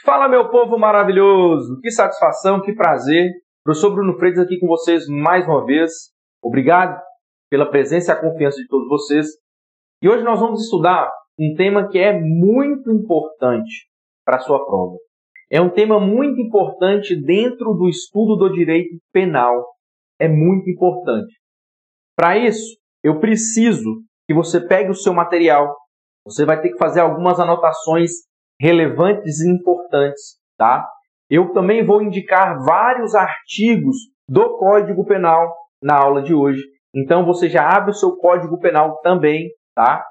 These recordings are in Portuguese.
Fala, meu povo maravilhoso! Que satisfação, que prazer. Professor Bruno Freitas aqui com vocês mais uma vez. Obrigado pela presença e a confiança de todos vocês. E hoje nós vamos estudar um tema que é muito importante para a sua prova. É um tema muito importante dentro do estudo do direito penal. É muito importante. Para isso, eu preciso que você pegue o seu material. Você vai ter que fazer algumas anotações relevantes e importantes, tá? Eu também vou indicar vários artigos do Código Penal na aula de hoje. Então, você já abre o seu Código Penal também, tá?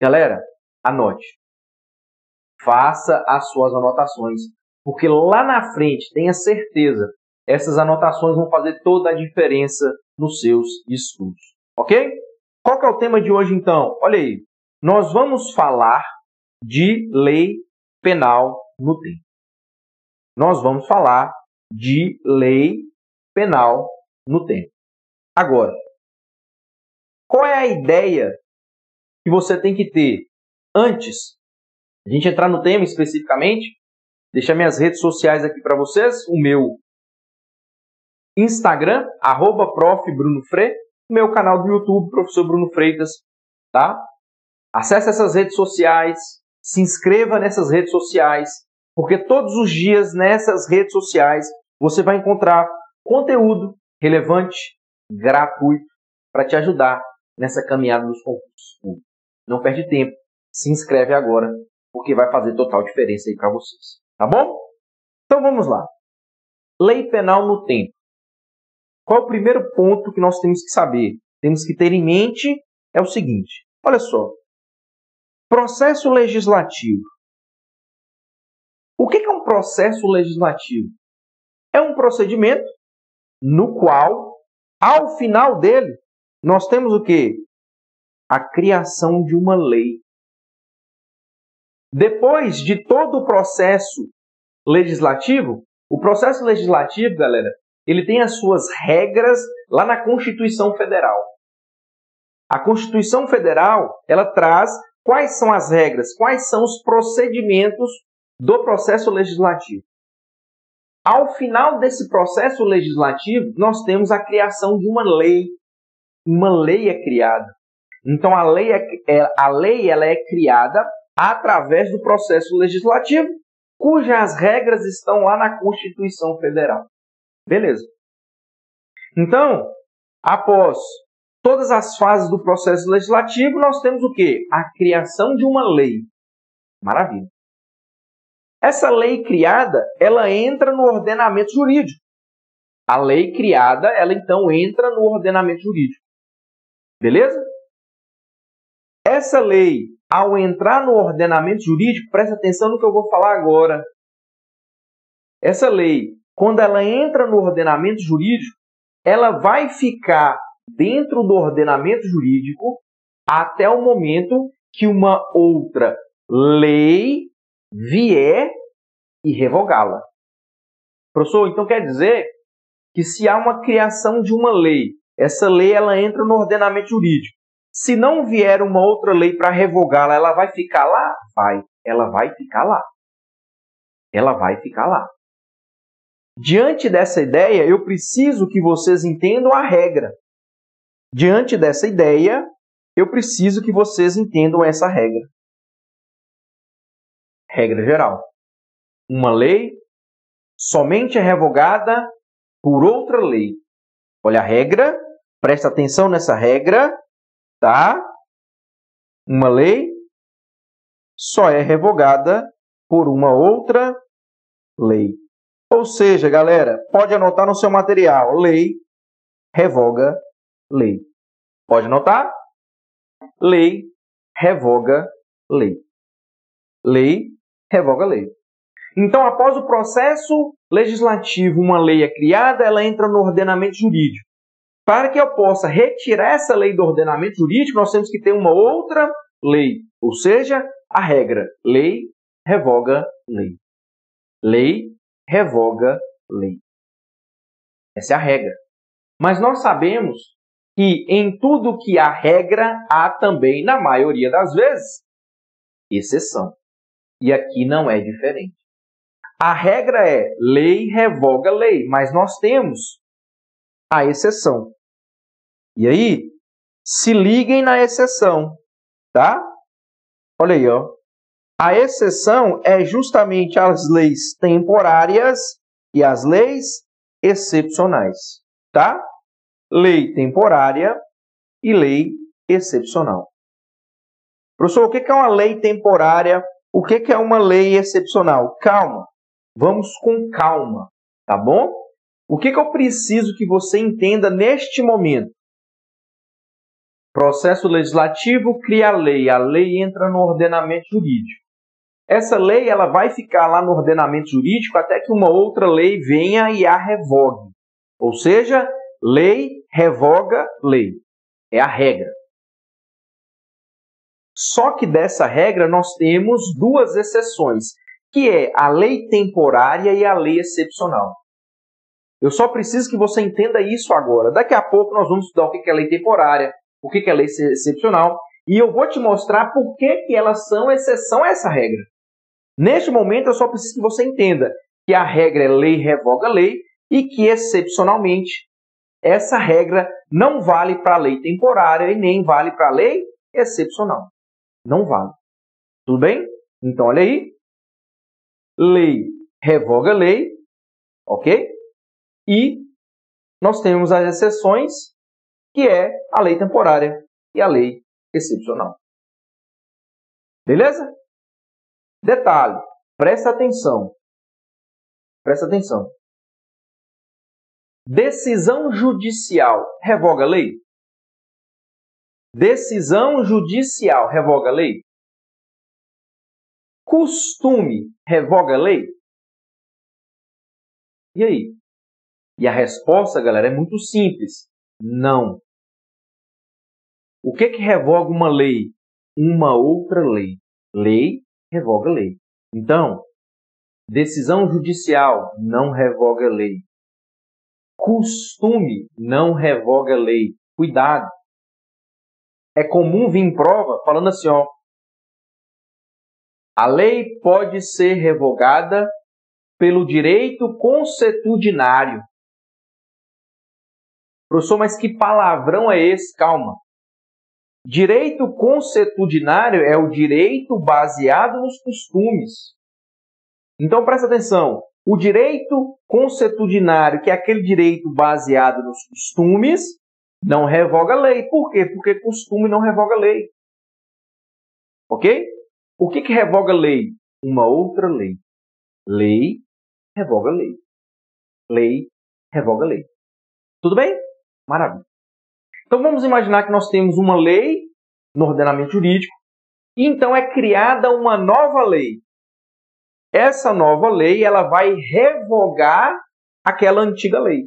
Galera, anote. Faça as suas anotações, porque lá na frente, tenha certeza, essas anotações vão fazer toda a diferença nos seus estudos, ok? Qual que é o tema de hoje, então? Olha aí, nós vamos falar de lei penal no tempo. Nós vamos falar de lei penal no tempo. Agora, qual é a ideia que você tem que ter antes de a gente entrar no tema especificamente? Deixa minhas redes sociais aqui para vocês. O meu Instagram, @profbrunofre, o meu canal do YouTube, Professor Bruno Freitas, tá? Acesse essas redes sociais, se inscreva nessas redes sociais, porque todos os dias nessas redes sociais você vai encontrar conteúdo relevante, gratuito, para te ajudar nessa caminhada dos concursos públicos. Não perde tempo, se inscreve agora, porque vai fazer total diferença aí para vocês. Tá bom? Então vamos lá. Lei penal no tempo. Qual é o primeiro ponto que nós temos que saber? Temos que ter em mente é o seguinte. Olha só. Processo legislativo. O que é um processo legislativo? É um procedimento no qual, ao final dele, nós temos o quê? A criação de uma lei. Depois de todo o processo legislativo, o processo legislativo, galera, ele tem as suas regras lá na Constituição Federal. A Constituição Federal, ela traz quais são as regras, quais são os procedimentos do processo legislativo. Ao final desse processo legislativo, nós temos a criação de uma lei. Uma lei é criada. Então, a lei ela é criada através do processo legislativo, cujas regras estão lá na Constituição Federal. Beleza. Então, após todas as fases do processo legislativo, nós temos o quê? A criação de uma lei. Maravilha. Essa lei criada, ela entra no ordenamento jurídico. A lei criada, ela então entra no ordenamento jurídico. Beleza? Essa lei, ao entrar no ordenamento jurídico, presta atenção no que eu vou falar agora. Essa lei, quando ela entra no ordenamento jurídico, ela vai ficar dentro do ordenamento jurídico até o momento que uma outra lei vier e revogá-la. Professor, então quer dizer que se há uma criação de uma lei, essa lei ela entra no ordenamento jurídico. Se não vier uma outra lei para revogá-la, ela vai ficar lá? Vai. Ela vai ficar lá. Ela vai ficar lá. Diante dessa ideia, eu preciso que vocês entendam a regra. Diante dessa ideia, eu preciso que vocês entendam essa regra. Regra geral. Uma lei somente é revogada por outra lei. Olha a regra, presta atenção nessa regra, tá? Uma lei só é revogada por uma outra lei. Ou seja, galera, pode anotar no seu material. Lei revoga lei. Pode anotar? Lei revoga lei. Lei revoga lei. Então, após o processo legislativo, uma lei é criada, ela entra no ordenamento jurídico. Para que eu possa retirar essa lei do ordenamento jurídico, nós temos que ter uma outra lei. Ou seja, a regra. Lei revoga lei. Lei revoga lei. Essa é a regra. Mas nós sabemos que em tudo que há regra, há também, na maioria das vezes, exceção. E aqui não é diferente. A regra é lei revoga lei, mas nós temos a exceção. E aí, se liguem na exceção, tá? Olha aí, ó. A exceção é justamente as leis temporárias e as leis excepcionais, tá? Lei temporária e lei excepcional. Professor, o que é uma lei temporária? O que é uma lei excepcional? Calma, vamos com calma, tá bom? O que eu preciso que você entenda neste momento? Processo legislativo cria a lei entra no ordenamento jurídico. Essa lei ela vai ficar lá no ordenamento jurídico até que uma outra lei venha e a revogue. Ou seja, lei revoga lei. É a regra. Só que dessa regra nós temos duas exceções, que é a lei temporária e a lei excepcional. Eu só preciso que você entenda isso agora. Daqui a pouco nós vamos estudar o que é lei temporária, o que é lei excepcional, e eu vou te mostrar por que elas são exceção a essa regra. Neste momento, eu só preciso que você entenda que a regra é lei revoga lei e que, excepcionalmente, essa regra não vale para a lei temporária e nem vale para a lei excepcional. Não vale. Tudo bem? Então, olha aí. Lei revoga lei, ok? E nós temos as exceções, que é a lei temporária e a lei excepcional. Beleza? Detalhe, presta atenção. Presta atenção. Decisão judicial revoga lei? Decisão judicial revoga lei? Costume revoga lei? E aí? E a resposta, galera, é muito simples. Não. O que revoga uma lei? Uma outra lei. Lei revoga lei. Então, decisão judicial não revoga lei. Costume não revoga lei. Cuidado. É comum vir em prova falando assim, ó. A lei pode ser revogada pelo direito consuetudinário. Professor, mas que palavrão é esse? Calma. Direito consuetudinário é o direito baseado nos costumes. Então, presta atenção. O direito consuetudinário, que é aquele direito baseado nos costumes, não revoga lei. Por quê? Porque costume não revoga lei. Ok? O que revoga lei? Uma outra lei. Lei revoga lei. Lei revoga lei. Tudo bem? Maravilha. Então, vamos imaginar que nós temos uma lei no ordenamento jurídico e então é criada uma nova lei. Essa nova lei ela vai revogar aquela antiga lei.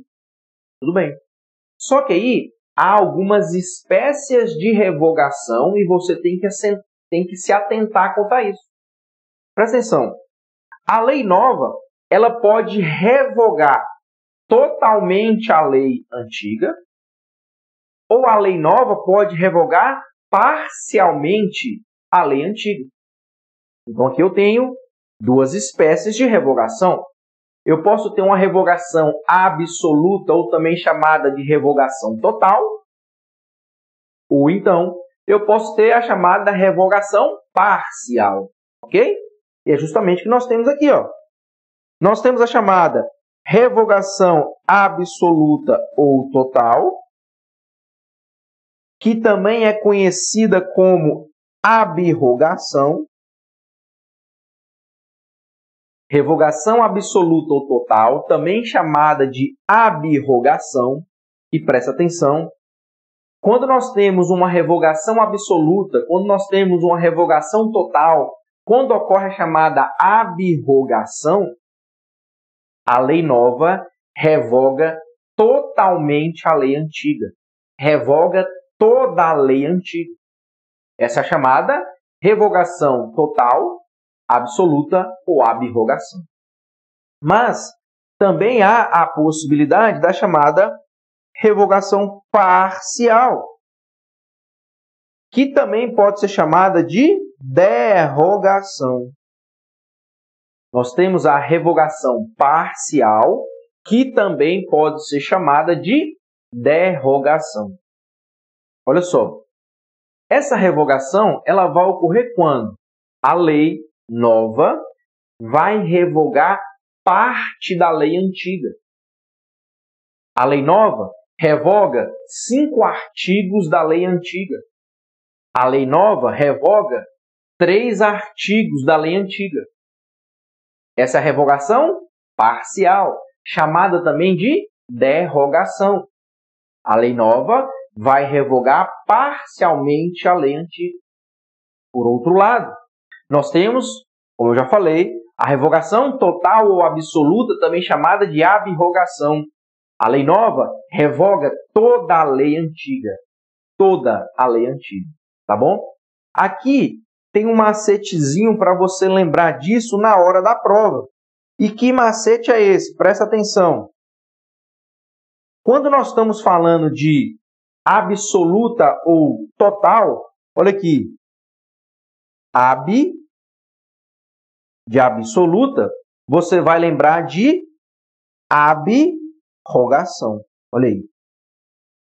Tudo bem. Só que aí há algumas espécies de revogação e você tem que se atentar quanto a isso. Presta atenção. A lei nova ela pode revogar totalmente a lei antiga ou a lei nova pode revogar parcialmente a lei antiga. Então, aqui eu tenho duas espécies de revogação. Eu posso ter uma revogação absoluta, ou também chamada de revogação total. Ou então, eu posso ter a chamada revogação parcial. Ok? E é justamente o que nós temos aqui. Ó. Nós temos a chamada revogação absoluta ou total, que também é conhecida como ab-rogação. Revogação absoluta ou total, também chamada de ab-rogação. E presta atenção, quando nós temos uma revogação absoluta, quando nós temos uma revogação total, quando ocorre a chamada ab-rogação, a lei nova revoga totalmente a lei antiga. Revoga toda a lei antiga. Essa é a chamada revogação total, absoluta ou ab-rogação. Mas também há a possibilidade da chamada revogação parcial, que também pode ser chamada de derrogação. Nós temos a revogação parcial, que também pode ser chamada de derrogação. Olha só, essa revogação ela vai ocorrer quando a lei nova vai revogar parte da lei antiga. A lei nova revoga 5 artigos da lei antiga. A lei nova revoga 3 artigos da lei antiga. Essa é a revogação parcial, chamada também de derrogação. A lei nova vai revogar parcialmente a lei antiga. Por outro lado, nós temos, como eu já falei, a revogação total ou absoluta, também chamada de abrogação. A lei nova revoga toda a lei antiga. Toda a lei antiga. Tá bom? Aqui tem um macetezinho para você lembrar disso na hora da prova. E que macete é esse? Presta atenção. Quando nós estamos falando de absoluta ou total, olha aqui. De absoluta, você vai lembrar de abrogação. Olha aí.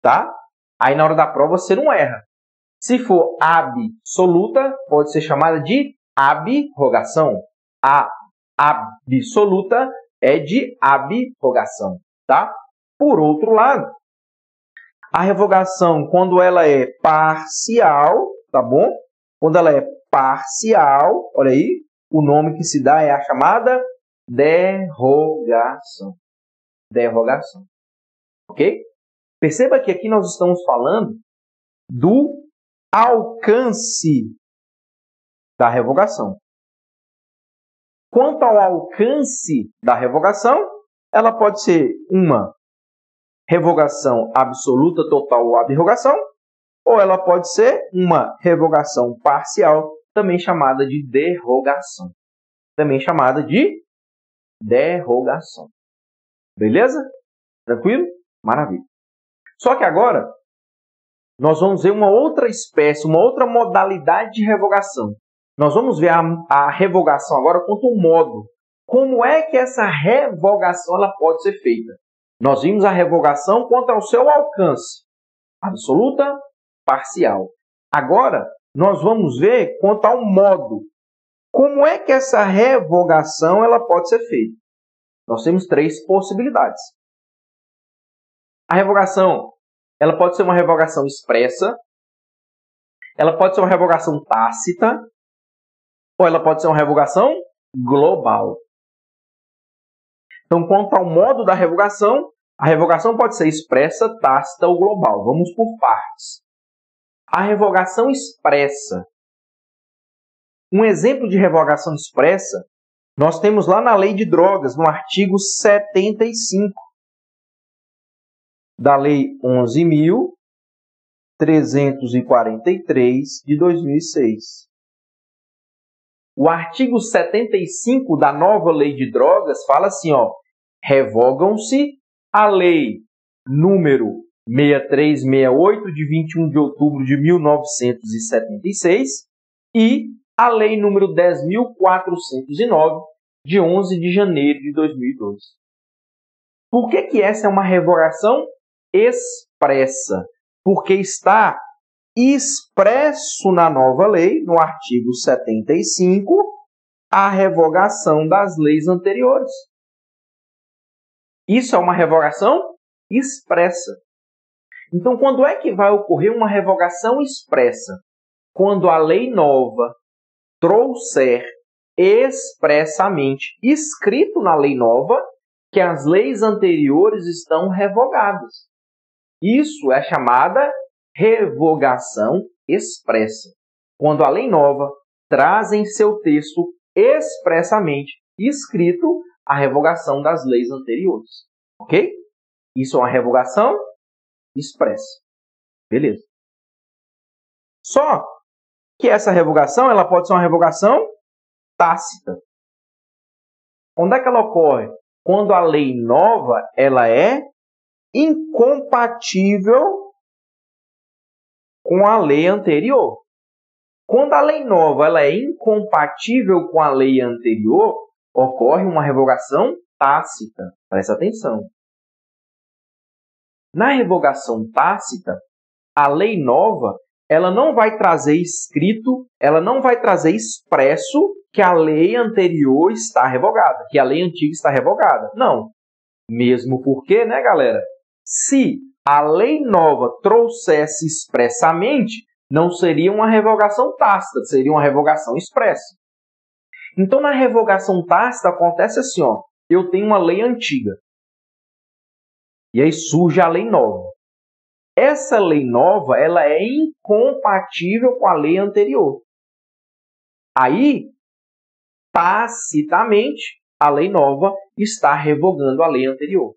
Tá? Aí na hora da prova você não erra. Se for absoluta, pode ser chamada de abrogação. A absoluta é de abrogação, tá? Por outro lado, a revogação, quando ela é parcial, tá bom? Quando ela é parcial, olha aí, o nome que se dá é a chamada derrogação. Derrogação. Ok? Perceba que aqui nós estamos falando do alcance da revogação. Quanto ao alcance da revogação, ela pode ser uma revogação absoluta, total ou abrogação, ou ela pode ser uma revogação parcial, também chamada de derrogação. Também chamada de derrogação. Beleza? Tranquilo? Maravilha. Só que agora, nós vamos ver uma outra espécie, uma outra modalidade de revogação. Nós vamos ver a revogação agora quanto ao modo. Como é que essa revogação ela pode ser feita? Nós vimos a revogação quanto ao seu alcance. Absoluta, parcial. Agora, nós vamos ver quanto ao modo. Como é que essa revogação ela pode ser feita? Nós temos 3 possibilidades. A revogação ela pode ser uma revogação expressa, ela pode ser uma revogação tácita, ou ela pode ser uma revogação global. Então, quanto ao modo da revogação, a revogação pode ser expressa, tácita ou global. Vamos por partes. A revogação expressa. Um exemplo de revogação expressa, nós temos lá na Lei de Drogas, no artigo 75. Da Lei 11.343 de 2006. O artigo 75 da nova Lei de Drogas fala assim, ó, revogam-se a Lei número 6368 de 21 de outubro de 1976 e a Lei número 10.409 de 11 de janeiro de 2002. Por que essa é uma revogação expressa? Porque está expresso na nova lei, no artigo 75, a revogação das leis anteriores. Isso é uma revogação expressa. Então, quando é que vai ocorrer uma revogação expressa? Quando a lei nova trouxer expressamente escrito na lei nova que as leis anteriores estão revogadas. Isso é chamada revogação expressa. Quando a lei nova traz em seu texto expressamente escrito a revogação das leis anteriores. Ok? Isso é uma revogação expressa. Beleza. Só que essa revogação ela pode ser uma revogação tácita. Onde é que ela ocorre? Quando a lei nova ela é incompatível com a lei anterior. Quando a lei nova ela é incompatível com a lei anterior, ocorre uma revogação tácita. Presta atenção. Na revogação tácita, a lei nova, ela não vai trazer escrito, ela não vai trazer expresso que a lei anterior está revogada, que a lei antiga está revogada. Não. Mesmo porque, né, galera? Se a lei nova trouxesse expressamente, não seria uma revogação tácita, seria uma revogação expressa. Então, na revogação tácita, acontece assim, ó, eu tenho uma lei antiga. E aí surge a lei nova. Essa lei nova, ela é incompatível com a lei anterior. Aí, tacitamente, a lei nova está revogando a lei anterior.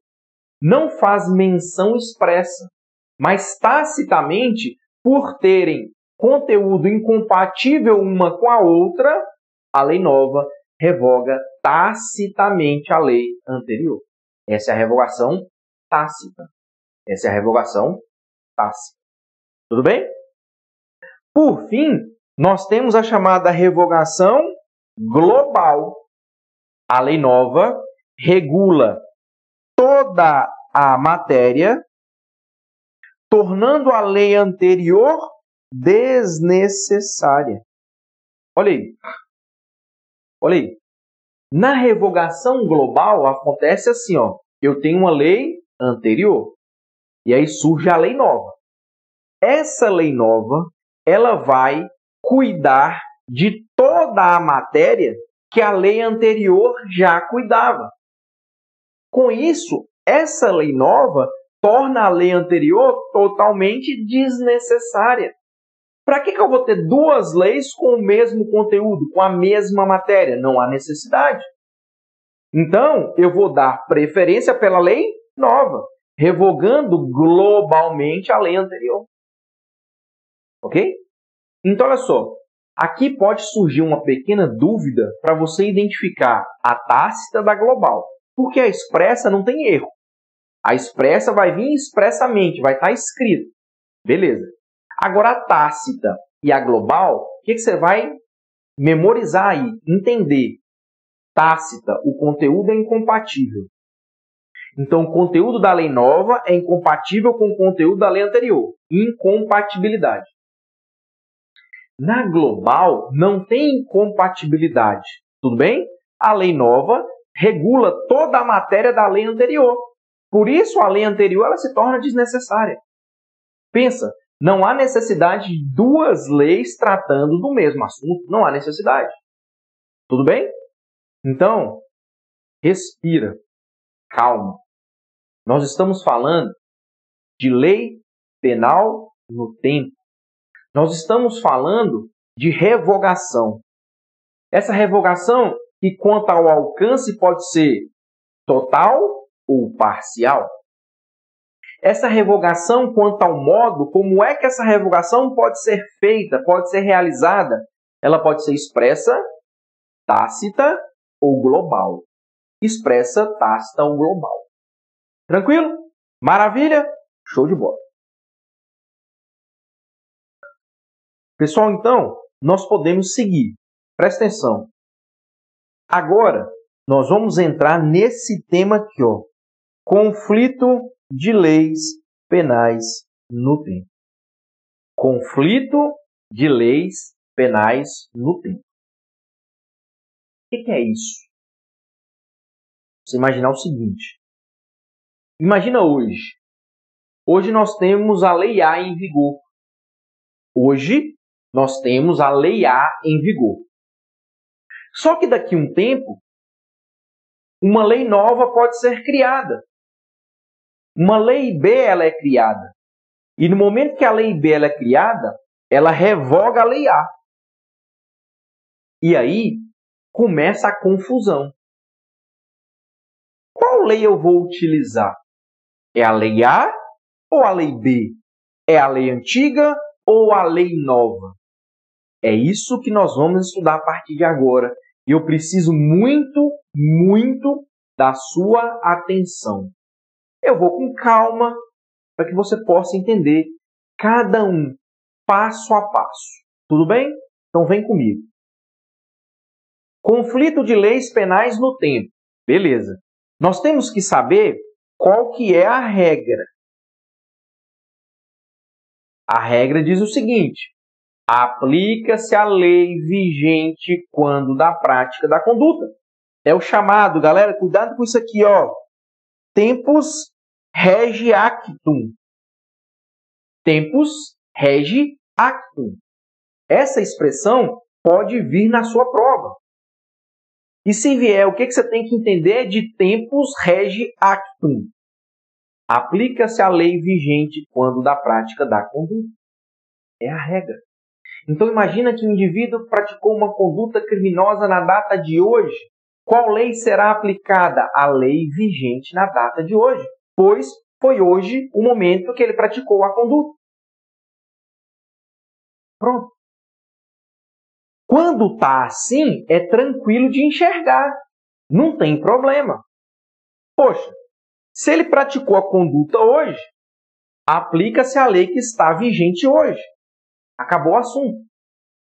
Não faz menção expressa, mas tacitamente, por terem conteúdo incompatível uma com a outra, a lei nova revoga tacitamente a lei anterior. Essa é a revogação tácita. Essa é a revogação tácita. Tudo bem? Por fim, nós temos a chamada revogação global. A lei nova regula toda a matéria, tornando a lei anterior desnecessária. Olha aí. Olha aí. Na revogação global acontece assim, ó. Eu tenho uma lei anterior e aí surge a lei nova. Essa lei nova, ela vai cuidar de toda a matéria que a lei anterior já cuidava. Com isso, essa lei nova torna a lei anterior totalmente desnecessária. Para que eu vou ter duas leis com o mesmo conteúdo, com a mesma matéria? Não há necessidade. Então, eu vou dar preferência pela lei nova, revogando globalmente a lei anterior. Ok? Então, olha só. Aqui pode surgir uma pequena dúvida para você identificar a tácita da global. Porque a expressa não tem erro. A expressa vai vir expressamente, vai estar escrito. Beleza. Agora, a tácita e a global, o que você vai memorizar aí? Entender. Tácita, o conteúdo é incompatível. Então, o conteúdo da lei nova é incompatível com o conteúdo da lei anterior. Incompatibilidade. Na global, não tem incompatibilidade. Tudo bem? A lei nova regula toda a matéria da lei anterior. Por isso, a lei anterior ela se torna desnecessária. Pensa, não há necessidade de duas leis tratando do mesmo assunto. Não há necessidade. Tudo bem? Então, respira. Calma. Nós estamos falando de lei penal no tempo. Nós estamos falando de revogação. Essa revogação, que quanto ao alcance pode ser total ou parcial. Essa revogação, quanto ao modo, como é que essa revogação pode ser feita, pode ser realizada? Ela pode ser expressa, tácita ou global. Expressa, tácita ou global. Tranquilo? Maravilha? Show de bola. Pessoal, então, nós podemos seguir. Presta atenção. Agora, nós vamos entrar nesse tema aqui, ó. Conflito de leis penais no tempo. Conflito de leis penais no tempo. O que é isso? Você imaginar o seguinte. Imagina hoje. Hoje nós temos a Lei A em vigor. Hoje nós temos a Lei A em vigor. Só que daqui a um tempo, uma lei nova pode ser criada. Uma lei B ela é criada. E no momento que a lei B ela é criada, ela revoga a lei A. E aí começa a confusão. Qual lei eu vou utilizar? É a lei A ou a lei B? É a lei antiga ou a lei nova? É isso que nós vamos estudar a partir de agora. E eu preciso muito, muito da sua atenção. Eu vou com calma para que você possa entender cada um, passo a passo. Tudo bem? Então vem comigo. Conflito de leis penais no tempo. Beleza. Nós temos que saber qual que é a regra. A regra diz o seguinte: aplica-se a lei vigente quando da prática da conduta. É o chamado, galera, cuidado com isso aqui, ó. Tempus regi actum. Tempus regi actum. Essa expressão pode vir na sua prova. E se vier, o que você tem que entender de tempus regi actum? Aplica-se a lei vigente quando da prática da conduta. É a regra. Então imagina que o indivíduo praticou uma conduta criminosa na data de hoje. Qual lei será aplicada? A lei vigente na data de hoje, pois foi hoje o momento que ele praticou a conduta. Pronto. Quando está assim, é tranquilo de enxergar. Não tem problema. Poxa, se ele praticou a conduta hoje, aplica-se a lei que está vigente hoje. Acabou o assunto.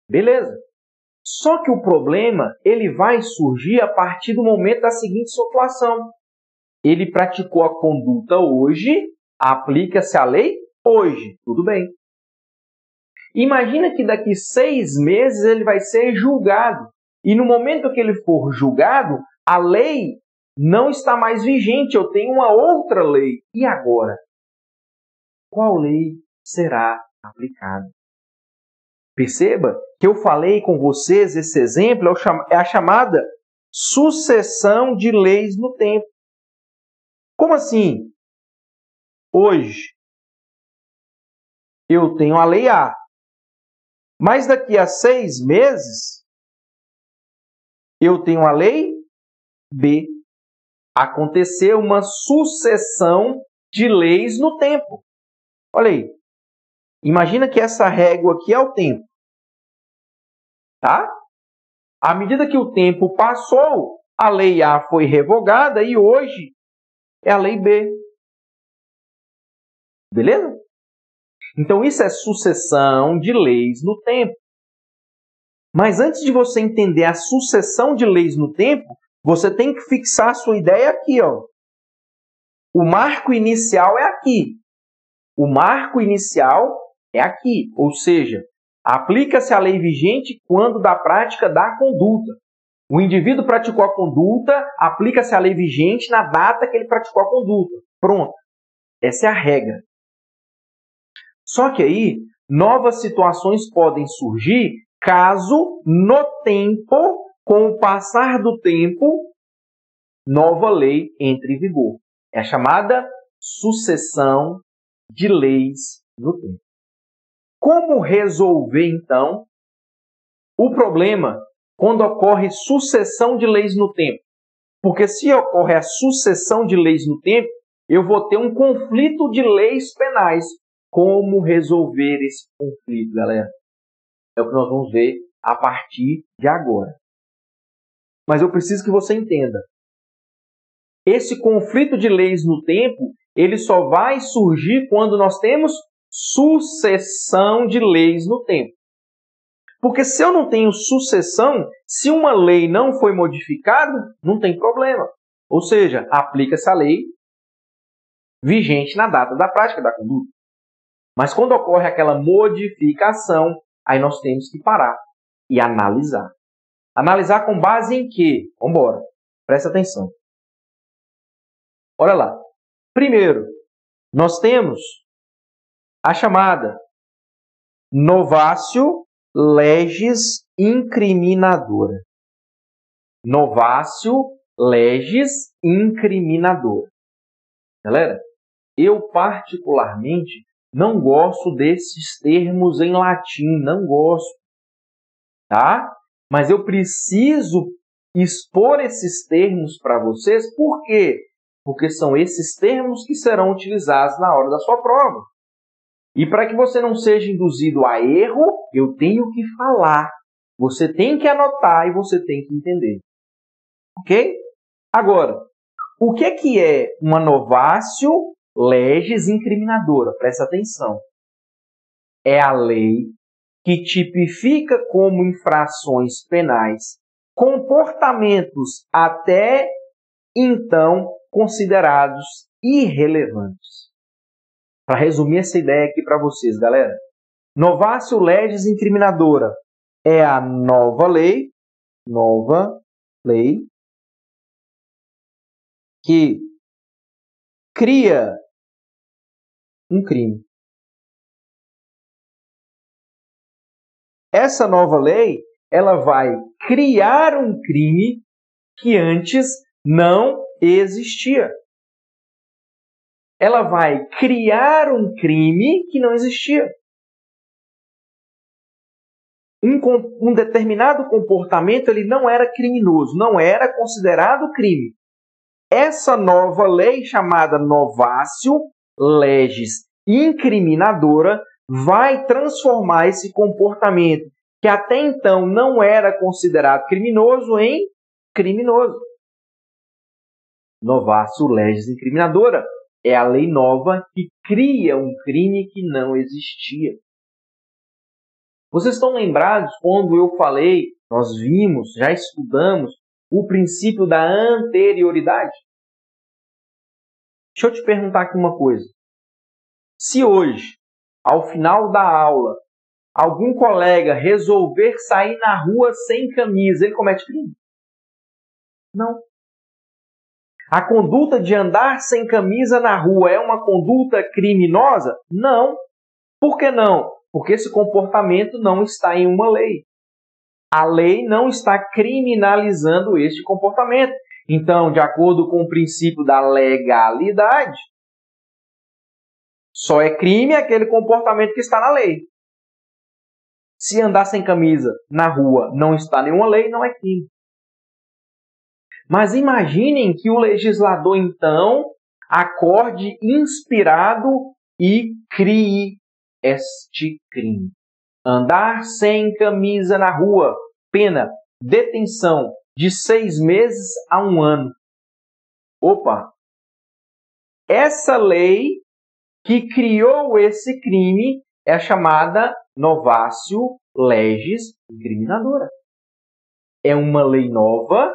Beleza. Só que o problema ele vai surgir a partir do momento da seguinte situação. Ele praticou a conduta hoje, aplica-se a lei hoje. Tudo bem. Imagina que daqui 6 meses ele vai ser julgado. E no momento que ele for julgado, a lei não está mais vigente. Eu tenho uma outra lei. E agora? Qual lei será aplicada? Perceba que eu falei com vocês, esse exemplo é a chamada sucessão de leis no tempo. Como assim? Hoje, eu tenho a lei A. Mas daqui a 6 meses, eu tenho a lei B. Aconteceu uma sucessão de leis no tempo. Olha aí. Imagina que essa régua aqui é o tempo. Tá? À medida que o tempo passou, a lei A foi revogada e hoje é a lei B. Beleza? Então isso é sucessão de leis no tempo. Mas antes de você entender a sucessão de leis no tempo, você tem que fixar a sua ideia aqui, ó. O marco inicial é aqui. O marco inicial é aqui, ou seja, aplica-se a lei vigente quando da prática da conduta. O indivíduo praticou a conduta, aplica-se a lei vigente na data que ele praticou a conduta. Pronto. Essa é a regra. Só que aí, novas situações podem surgir caso, no tempo, com o passar do tempo, nova lei entre em vigor. É a chamada sucessão de leis no tempo. Como resolver, então, o problema quando ocorre sucessão de leis no tempo? Porque se ocorre a sucessão de leis no tempo, eu vou ter um conflito de leis penais. Como resolver esse conflito, galera? É o que nós vamos ver a partir de agora. Mas eu preciso que você entenda. Esse conflito de leis no tempo, ele só vai surgir quando nós temos sucessão de leis no tempo. Porque se eu não tenho sucessão, se uma lei não foi modificada, não tem problema. Ou seja, aplica-se a lei vigente na data da prática da conduta. Mas quando ocorre aquela modificação, aí nós temos que parar e analisar. Analisar com base em quê? Vamos embora. Presta atenção. Olha lá. Primeiro, nós temos a chamada novatio legis incriminadora. Novatio legis incriminadora. Galera, eu particularmente não gosto desses termos em latim, não gosto, tá? Mas eu preciso expor esses termos para vocês, por quê? Porque são esses termos que serão utilizados na hora da sua prova. E para que você não seja induzido a erro, eu tenho que falar. Você tem que anotar e você tem que entender. Ok? Agora, o que é uma novatio legis incriminadora? Presta atenção. É a lei que tipifica como infrações penais comportamentos até então considerados irrelevantes. Para resumir essa ideia aqui para vocês, galera. Novatio legis incriminadora é a nova lei que cria um crime. Essa nova lei, ela vai criar um crime que antes não existia. Ela vai criar um crime que não existia. Um determinado comportamento ele não era criminoso, não era considerado crime. Essa nova lei, chamada Novatio legis incriminadora, vai transformar esse comportamento, que até então não era considerado criminoso, em criminoso. Novatio legis incriminadora é a lei nova que cria um crime que não existia. Vocês estão lembrados quando eu falei, nós vimos, já estudamos, o princípio da anterioridade? Deixa eu te perguntar aqui uma coisa. Se hoje, ao final da aula, algum colega resolver sair na rua sem camisa, ele comete crime? Não. A conduta de andar sem camisa na rua é uma conduta criminosa? Não. Por que não? Porque esse comportamento não está em uma lei. A lei não está criminalizando este comportamento. Então, de acordo com o princípio da legalidade, só é crime aquele comportamento que está na lei. Se andar sem camisa na rua não está em nenhuma lei, não é crime. Mas imaginem que o legislador, então, acorde inspirado e crie este crime. Andar sem camisa na rua, pena, detenção de 6 meses a 1 ano. Opa! Essa lei que criou esse crime é a chamada Novatio legis incriminadora. É uma lei nova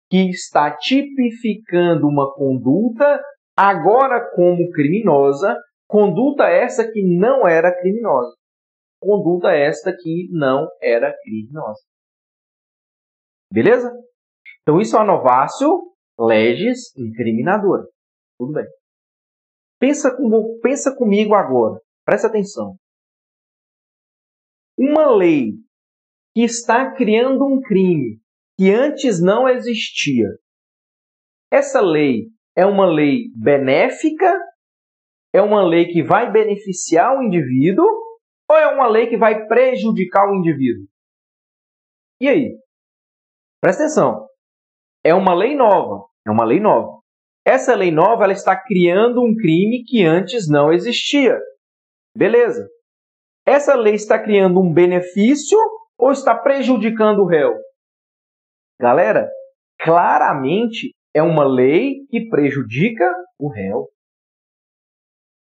que está tipificando uma conduta agora como criminosa, conduta essa que não era criminosa. Conduta esta que não era criminosa. Beleza? Então isso é a Novatio legis incriminadora. Tudo bem. Pensa comigo agora. Presta atenção. Uma lei que está criando um crime que antes não existia. Essa lei é uma lei benéfica? É uma lei que vai beneficiar o indivíduo? Ou é uma lei que vai prejudicar o indivíduo? E aí? Presta atenção. É uma lei nova. É uma lei nova. Essa lei nova ela está criando um crime que antes não existia. Beleza. Essa lei está criando um benefício ou está prejudicando o réu? Galera, claramente é uma lei que prejudica o réu.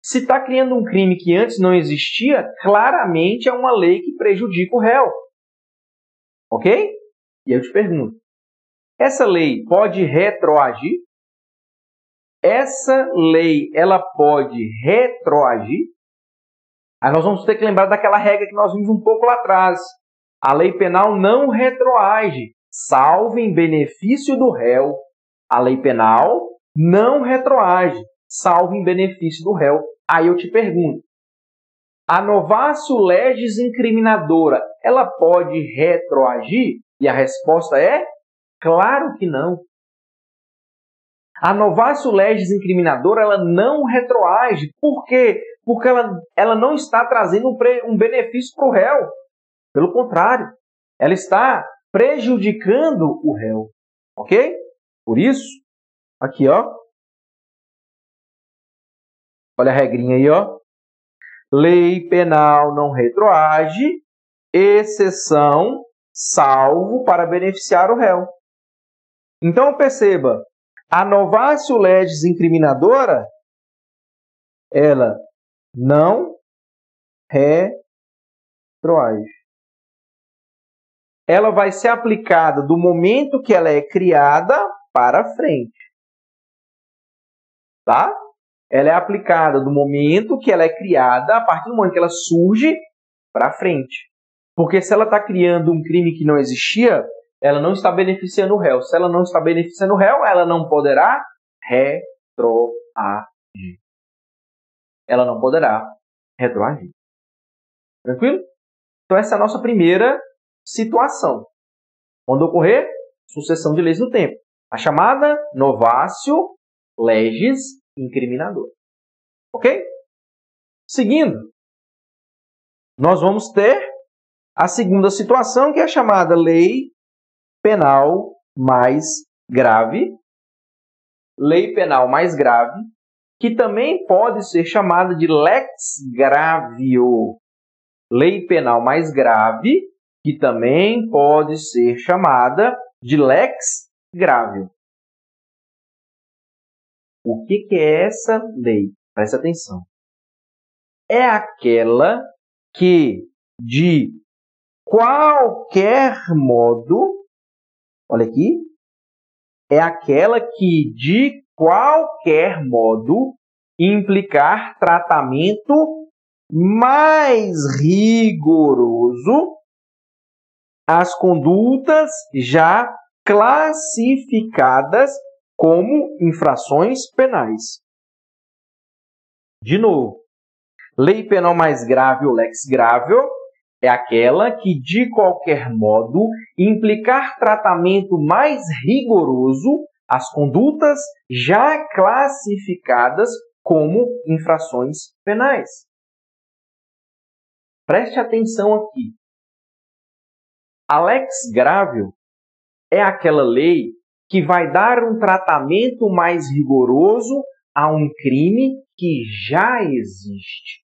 Se está criando um crime que antes não existia, claramente é uma lei que prejudica o réu. Ok? E eu te pergunto, essa lei pode retroagir? Essa lei, ela pode retroagir? Aí nós vamos ter que lembrar daquela regra que nós vimos um pouco lá atrás. A lei penal não retroage, salvo em benefício do réu. A lei penal não retroage, salvo em benefício do réu. Aí eu te pergunto, a Novatio legis incriminadora, ela pode retroagir? E a resposta é, claro que não. A Novatio legis incriminadora, ela não retroage. Por quê? Porque ela não está trazendo um benefício para o réu. Pelo contrário, ela está prejudicando o réu. Ok? Por isso, aqui, ó. Olha a regrinha aí, ó. Lei penal não retroage, exceção, salvo para beneficiar o réu. Então, perceba, a Novatio legis incriminadora, ela não retroage. ela vai ser aplicada do momento que ela é criada para frente. Tá? Ela é aplicada do momento que ela é criada, a partir do momento que ela surge, para frente. Porque se ela está criando um crime que não existia, ela não está beneficiando o réu. Se ela não está beneficiando o réu, ela não poderá retroagir. Ela não poderá retroagir. Tranquilo? Então essa é a nossa primeira situação. Quando ocorrer sucessão de leis no tempo. A chamada novatio legis incriminadora. Ok? Seguindo, nós vamos ter a segunda situação, que é a chamada lei penal mais grave. Lei penal mais grave, que também pode ser chamada de lex gravio. Lei penal mais grave, que também pode ser chamada de lex gravio. O que é essa lei? Presta atenção. É aquela que, de qualquer modo, olha aqui, é aquela que, de qualquer modo, implicar tratamento mais rigoroso às condutas já classificadas como infrações penais. De novo, lei penal mais grave ou lex gravio é aquela que, de qualquer modo, implicar tratamento mais rigoroso às condutas já classificadas como infrações penais. Preste atenção aqui. A lex gravio é aquela lei que vai dar um tratamento mais rigoroso a um crime que já existe.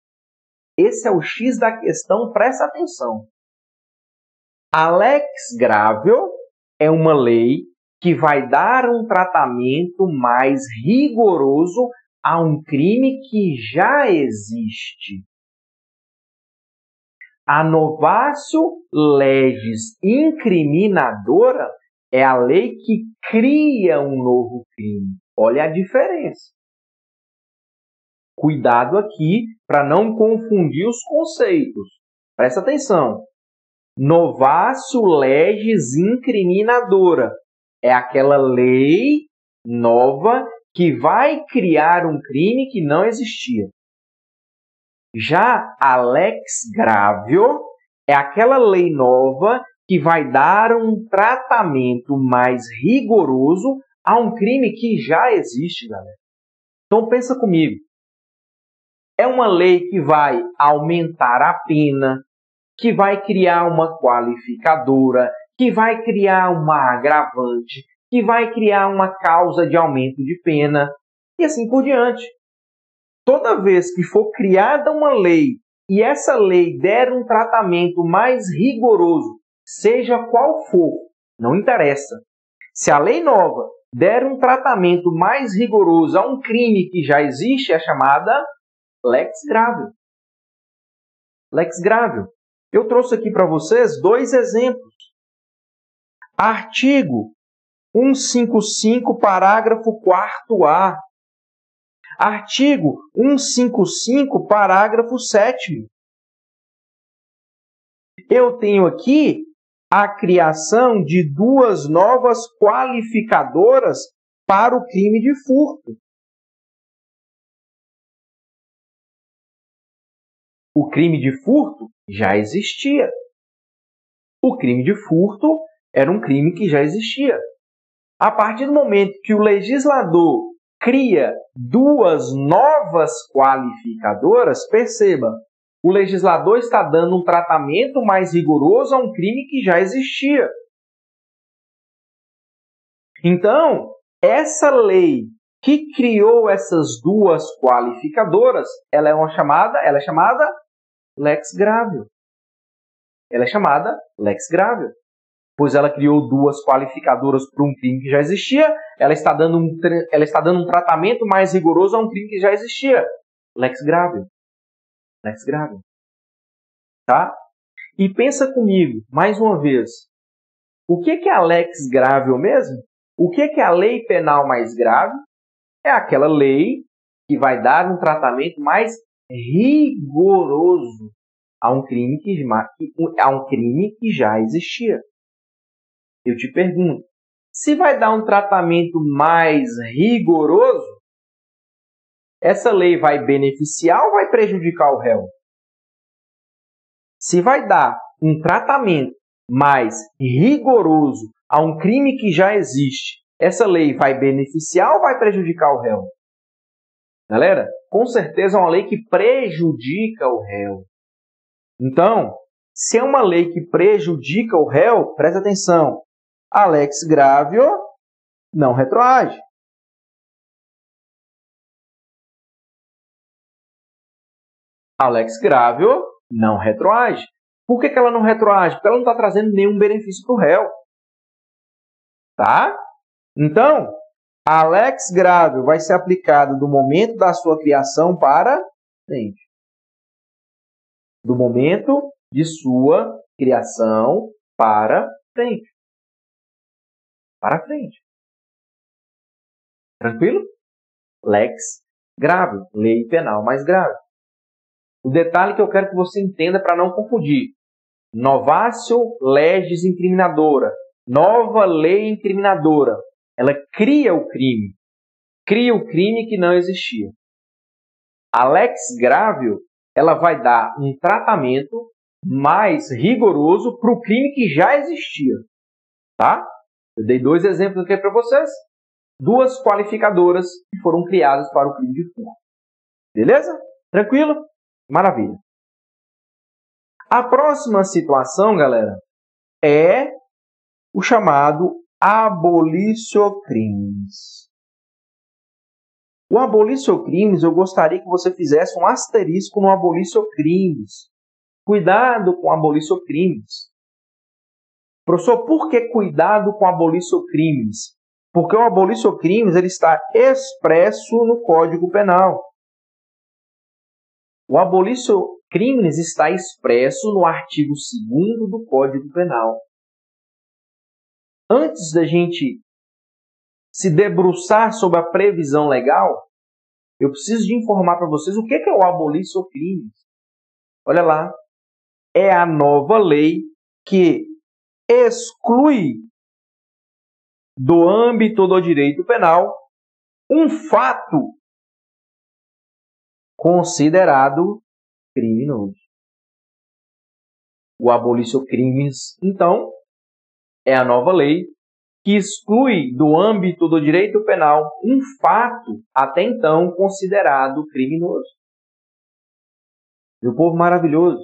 Esse é o X da questão, presta atenção. A lex gravio é uma lei que vai dar um tratamento mais rigoroso a um crime que já existe. A novatio legis incriminadora é a lei que cria um novo crime. Olha a diferença. Cuidado aqui para não confundir os conceitos. Presta atenção. Novatio legis incriminadora é aquela lei nova que vai criar um crime que não existia. Já a lex gravio é aquela lei nova que vai dar um tratamento mais rigoroso a um crime que já existe, galera. Então pensa comigo. É uma lei que vai aumentar a pena, que vai criar uma qualificadora, que vai criar uma agravante, que vai criar uma causa de aumento de pena e assim por diante. Toda vez que for criada uma lei e essa lei der um tratamento mais rigoroso, seja qual for, não interessa. Se a lei nova der um tratamento mais rigoroso a um crime que já existe, é chamada lex gravio. Lex gravio. Eu trouxe aqui para vocês dois exemplos. Artigo 155, parágrafo 4º-A. Artigo 155, parágrafo 7º. Eu tenho aqui a criação de duas novas qualificadoras para o crime de furto. O crime de furto já existia. O crime de furto era um crime que já existia. A partir do momento que o legislador cria duas novas qualificadoras, perceba, o legislador está dando um tratamento mais rigoroso a um crime que já existia. Então, essa lei que criou essas duas qualificadoras, ela é chamada lex gravio. Ela é chamada lex gravio. Pois ela criou duas qualificadoras para um crime que já existia, ela está dando um tratamento mais rigoroso a um crime que já existia. Lex gravio. Lex gravio. Tá? E pensa comigo, mais uma vez, O que é a lex grave mesmo? O que é a lei penal mais grave? É aquela lei que vai dar um tratamento mais rigoroso a um crime que já existia. Eu te pergunto, se vai dar um tratamento mais rigoroso, essa lei vai beneficiar ou vai prejudicar o réu? Se vai dar um tratamento mais rigoroso a um crime que já existe, essa lei vai beneficiar ou vai prejudicar o réu? Galera, com certeza é uma lei que prejudica o réu. Então, se é uma lei que prejudica o réu, presta atenção. A lex gravio não retroage. A lex gravio não retroage. Por que ela não retroage? Porque ela não está trazendo nenhum benefício para o réu. Tá? Então, a lex gravio vai ser aplicada do momento da sua criação para frente. Do momento de sua criação para frente. Para frente. Tranquilo? Lex grave, lei penal mais grave. O detalhe que eu quero que você entenda para não confundir. Novatio legis incriminadora. Nova lei incriminadora. Ela cria o crime. Cria o crime que não existia. A lex gravio, ela vai dar um tratamento mais rigoroso para o crime que já existia. Tá? Eu dei 2 exemplos aqui para vocês. 2 qualificadoras que foram criadas para o crime de furto. Beleza? Tranquilo? Maravilha. A próxima situação, galera, é o chamado abolicio crimes. O abolicio crimes, eu gostaria que você fizesse um asterisco no abolicio crimes. Cuidado com o abolicio crimes. Professor, por que cuidado com o abolicio crimes? Porque o abolicio crimes ele está expresso no Código Penal. O abolicio crimes está expresso no artigo 2º do Código Penal. Antes da gente se debruçar sobre a previsão legal, eu preciso de informar para vocês o que é o abolicio crimes. Olha lá, é a nova lei que exclui do âmbito do direito penal um fato considerado criminoso. O abolicio crimes, então, é a nova lei que exclui do âmbito do direito penal um fato até então considerado criminoso. Meu povo maravilhoso,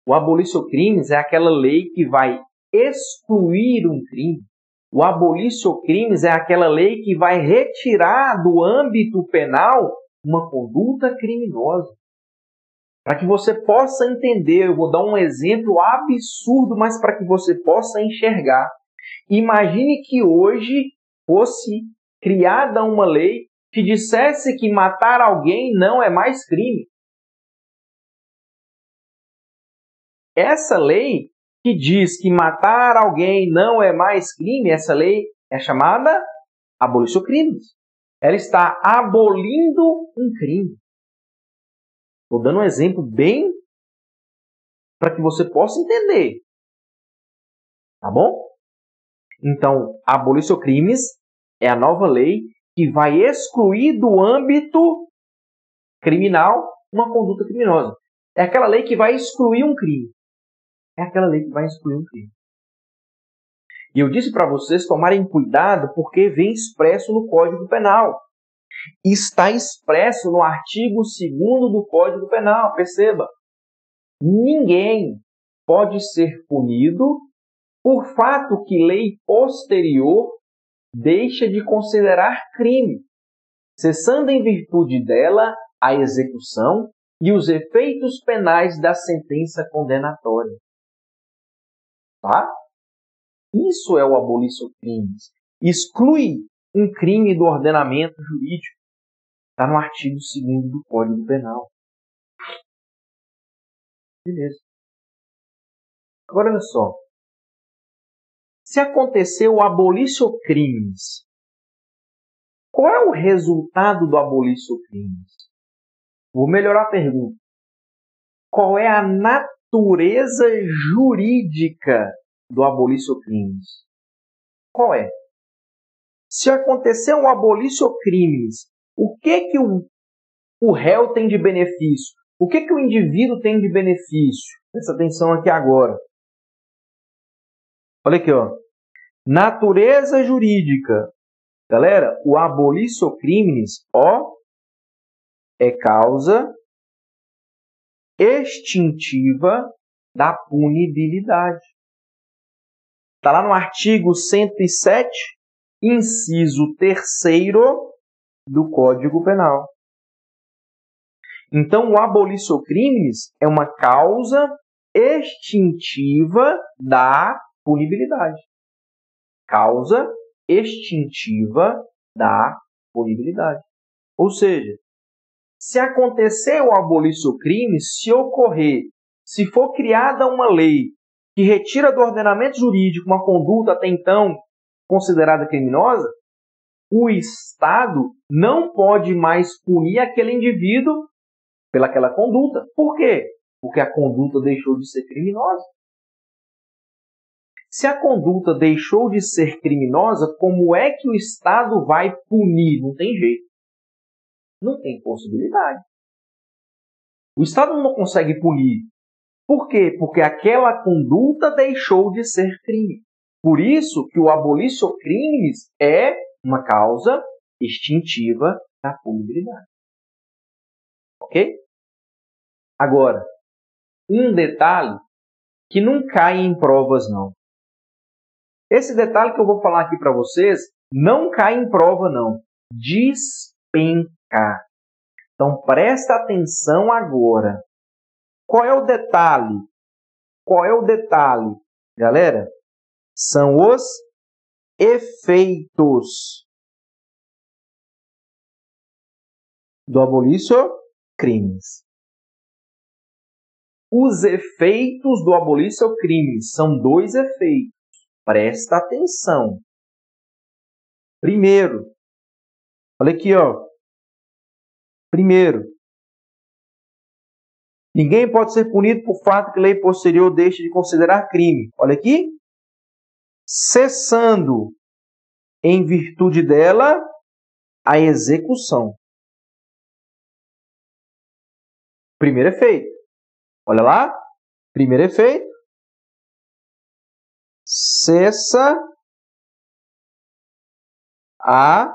o abolicio crimes é aquela lei que vai excluir um crime. O abolicio crimes é aquela lei que vai retirar do âmbito penal uma conduta criminosa. Para que você possa entender, eu vou dar um exemplo absurdo, mas para que você possa enxergar. Imagine que hoje fosse criada uma lei que dissesse que matar alguém não é mais crime. Essa lei que diz que matar alguém não é mais crime, essa lei é chamada abolicio crimes. Ela está abolindo um crime. Estou dando um exemplo bem para que você possa entender. Tá bom? Então, abolicio crimes é a nova lei que vai excluir do âmbito criminal uma conduta criminosa. É aquela lei que vai excluir um crime. É aquela lei que vai excluir um crime. E eu disse para vocês tomarem cuidado porque vem expresso no Código Penal. Está expresso no artigo 2º do Código Penal. Perceba, ninguém pode ser punido por fato que lei posterior deixa de considerar crime, cessando em virtude dela a execução e os efeitos penais da sentença condenatória. Tá? Isso é o abolicio crimes. Exclui um crime do ordenamento jurídico. Está no artigo 2º do Código Penal. Beleza. Agora, olha só. Se acontecer o abolitio criminis, qual é o resultado do abolitio criminis? Vou melhorar a pergunta. Qual é a natureza jurídica do abolitio criminis? Qual é? Se acontecer um abolitio criminis, o que o réu tem de benefício? O que o indivíduo tem de benefício? Presta atenção aqui agora. Olha aqui, ó. Natureza jurídica. Galera, o abolitio criminis, ó, é causa extintiva da punibilidade. Está lá no artigo 107, inciso 3º do Código Penal. Então, o abolitio criminis é uma causa extintiva da punibilidade. Causa extintiva da punibilidade. Ou seja, se acontecer o abolitio criminis, se for criada uma lei que retira do ordenamento jurídico uma conduta até então considerada criminosa, o Estado não pode mais punir aquele indivíduo pelaquela conduta. Por quê? Porque a conduta deixou de ser criminosa. Se a conduta deixou de ser criminosa, como é que o Estado vai punir? Não tem jeito. Não tem possibilidade. O Estado não consegue punir. Por quê? Porque aquela conduta deixou de ser crime. Por isso que o abolitio criminis é uma causa extintiva da punibilidade. Ok? Agora, um detalhe que não cai em provas, não. Esse detalhe que eu vou falar aqui para vocês não cai em prova, não. Despenca. Então, presta atenção agora. Qual é o detalhe? Qual é o detalhe? Galera, são os efeitos do abolitio criminis. Os efeitos do abolitio criminis são 2 efeitos. Presta atenção. Primeiro, olha aqui, ó. Primeiro, ninguém pode ser punido por fato que lei posterior deixe de considerar crime. Olha aqui. Cessando, em virtude dela, a execução. Primeiro efeito. Olha lá. Primeiro efeito. Cessa a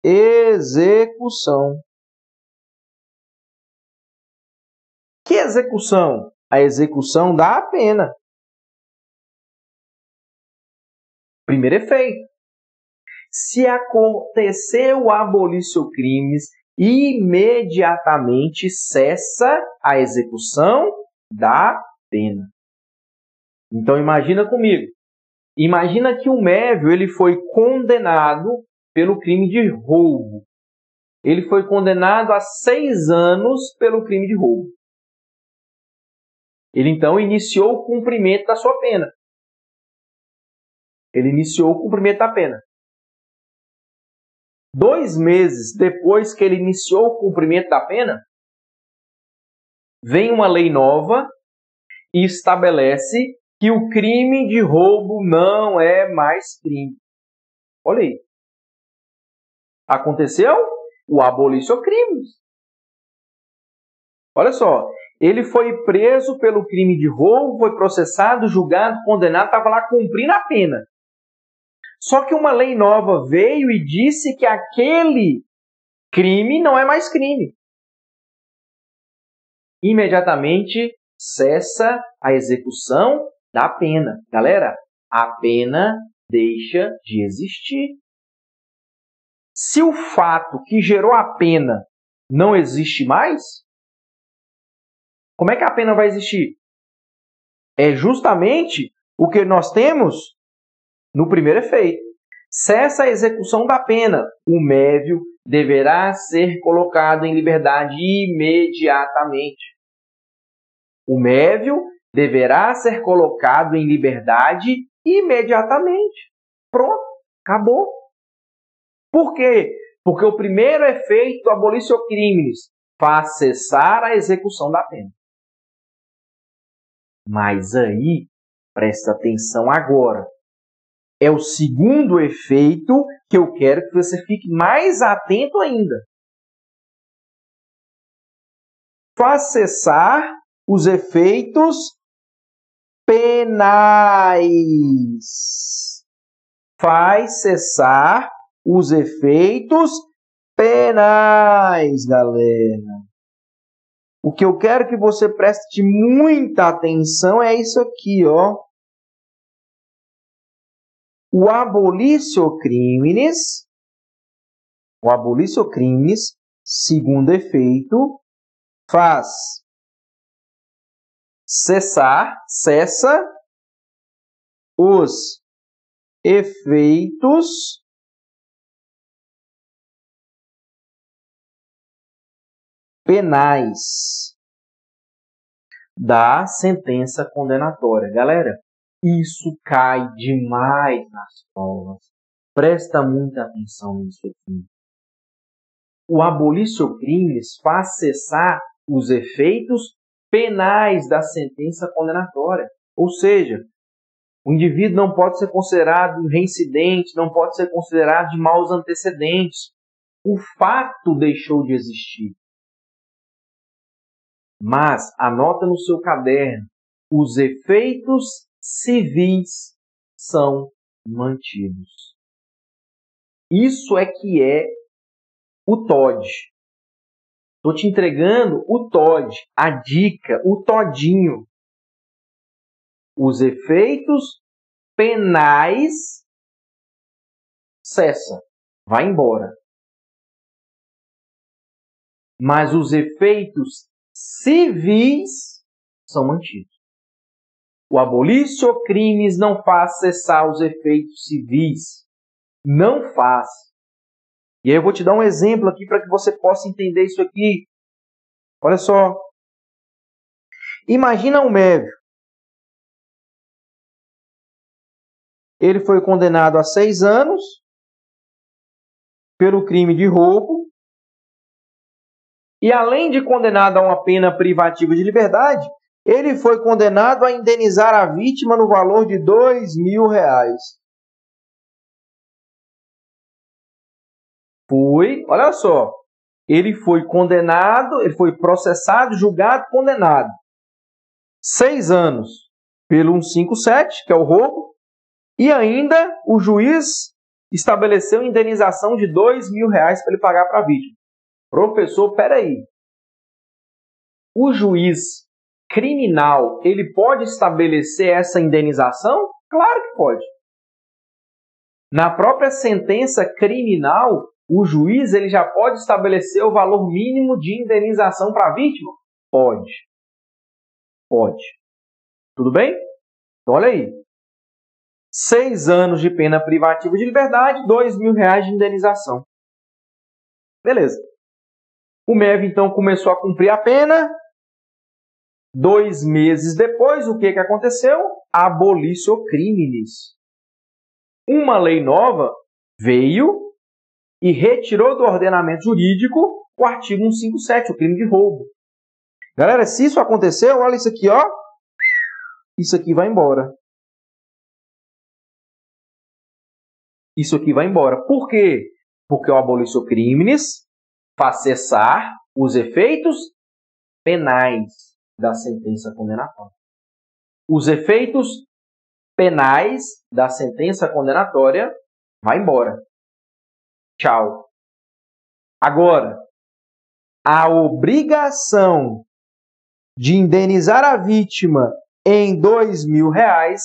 execução. Que execução? A execução da pena. Primeiro efeito. Se acontecer o abolitio criminis, imediatamente cessa a execução da pena. Então, imagina comigo. Imagina que o Mévio ele foi condenado pelo crime de roubo. Ele foi condenado a 6 anos pelo crime de roubo. Ele, então, iniciou o cumprimento da sua pena. Ele iniciou o cumprimento da pena. 2 meses depois que ele iniciou o cumprimento da pena, vem uma lei nova e estabelece que o crime de roubo não é mais crime. Olha aí. Aconteceu o abolitio criminis. Olha só. Ele foi preso pelo crime de roubo, foi processado, julgado, condenado, estava lá cumprindo a pena. Só que uma lei nova veio e disse que aquele crime não é mais crime. Imediatamente cessa a execução da pena. Galera, a pena deixa de existir. Se o fato que gerou a pena não existe mais, como é que a pena vai existir? É justamente o que nós temos no primeiro efeito. Cessa a execução da pena. O Mévio deverá ser colocado em liberdade imediatamente. O Mévio deverá ser colocado em liberdade imediatamente. Pronto, acabou. Por quê? Porque o primeiro efeito do abolitio criminis faz cessar a execução da pena. Mas aí, presta atenção agora. É o segundo efeito que eu quero que você fique mais atento ainda. Faz cessar os efeitos penais. Faz cessar os efeitos penais, galera. O que eu quero que você preste muita atenção é isso aqui, ó. O abolitio criminis, segundo efeito, faz cessa os efeitos penais da sentença condenatória. Galera, isso cai demais nas provas. Presta muita atenção nisso aqui. O abolitio criminis faz cessar os efeitos penais da sentença condenatória. Ou seja, o indivíduo não pode ser considerado reincidente, não pode ser considerado de maus antecedentes. O fato deixou de existir. Mas, anota no seu caderno, os efeitos civis são mantidos. Isso é que é o TOD. Estou te entregando o TOD, a dica, o todinho. Os efeitos penais cessa, vai embora. Mas os efeitos civis são mantidos. O abolitio criminis não faz cessar os efeitos civis. Não faz. E aí eu vou te dar um exemplo aqui para que você possa entender isso aqui. Olha só. Imagina o Mévio. Ele foi condenado a 6 anos pelo crime de roubo. E além de condenado a uma pena privativa de liberdade, ele foi condenado a indenizar a vítima no valor de R$2.000. Olha só, ele foi condenado, ele foi processado, julgado, condenado. 6 anos pelo 157, que é o roubo, e ainda o juiz estabeleceu indenização de R$2.000 para ele pagar para a vítima. Professor, peraí. O juiz criminal, ele pode estabelecer essa indenização? Claro que pode. Na própria sentença criminal, o juiz ele já pode estabelecer o valor mínimo de indenização para a vítima? Pode. Pode. Tudo bem? Então, olha aí. 6 anos de pena privativa de liberdade, R$2.000 de indenização. Beleza. O Mévio, então, começou a cumprir a pena. 2 meses depois, o que aconteceu? Abolitio criminis. Uma lei nova veio e retirou do ordenamento jurídico o artigo 157, o crime de roubo. Galera, se isso aconteceu, olha isso aqui, ó. Isso aqui vai embora. Isso aqui vai embora. Por quê? Porque o abolitio criminis faz cessar os efeitos penais da sentença condenatória. Os efeitos penais da sentença condenatória vai embora. Tchau. Agora, a obrigação de indenizar a vítima em R$2.000,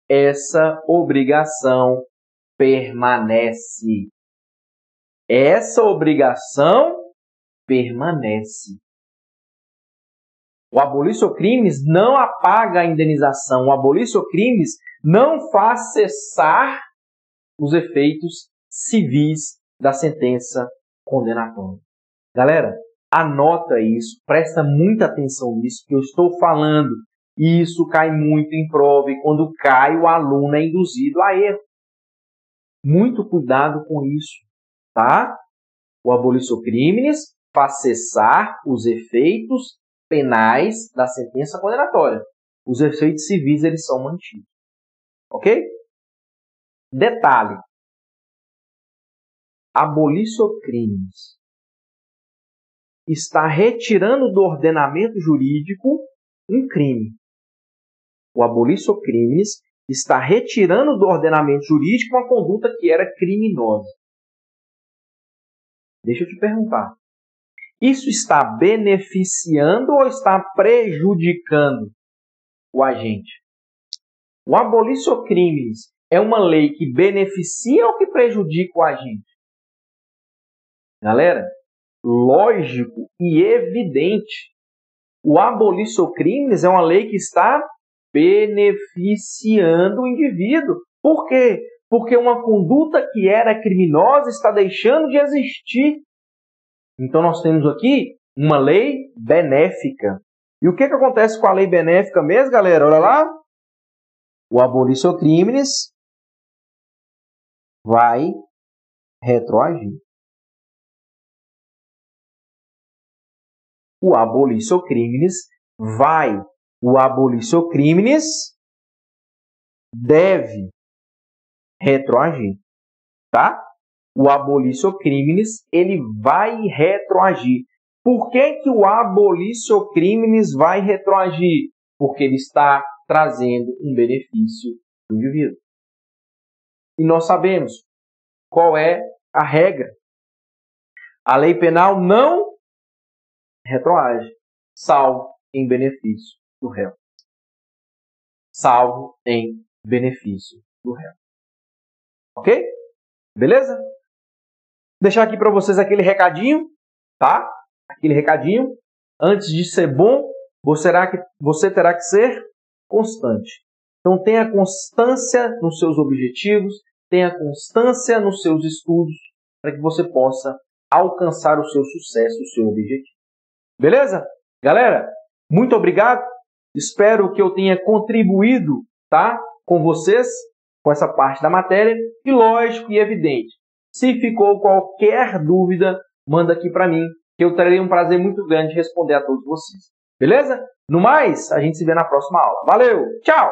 essa obrigação permanece. Essa obrigação permanece. O abolitio criminis não apaga a indenização. O abolitio criminis não faz cessar os efeitos civis da sentença condenatória. Galera, anota isso, presta muita atenção nisso que eu estou falando. Isso cai muito em prova e quando cai o aluno é induzido a erro. Muito cuidado com isso, tá? O abolicio criminis faz cessar os efeitos penais da sentença condenatória. Os efeitos civis eles são mantidos. Ok? Detalhe. Abolicio criminis está retirando do ordenamento jurídico um crime. O abolicio criminis está retirando do ordenamento jurídico uma conduta que era criminosa. Deixa eu te perguntar. Isso está beneficiando ou está prejudicando o agente? O abolicio criminis é uma lei que beneficia ou que prejudica o agente? Galera, lógico e evidente. O abolicio criminis é uma lei que está beneficiando o indivíduo. Por quê? Porque uma conduta que era criminosa está deixando de existir. Então nós temos aqui uma lei benéfica. E o que acontece com a lei benéfica mesmo, galera? Olha lá. O abolicio criminis vai retroagir. O abolicio criminis deve retroagir, tá? O abolicio criminis, ele vai retroagir. Por que o abolicio criminis vai retroagir? Porque ele está trazendo um benefício do indivíduo. E nós sabemos qual é a regra. A lei penal não retroage, salvo em benefício do réu. Salvo em benefício do réu. Ok? Beleza? Deixar aqui para vocês aquele recadinho, tá? Aquele recadinho. Antes de ser bom, você terá que ser constante. Então tenha constância nos seus objetivos, tenha constância nos seus estudos, para que você possa alcançar o seu sucesso, o seu objetivo. Beleza? Galera, muito obrigado. Espero que eu tenha contribuído, tá, com vocês, com essa parte da matéria. E lógico e evidente, se ficou qualquer dúvida, manda aqui para mim, que eu terei um prazer muito grande de responder a todos vocês. Beleza? No mais, a gente se vê na próxima aula. Valeu! Tchau!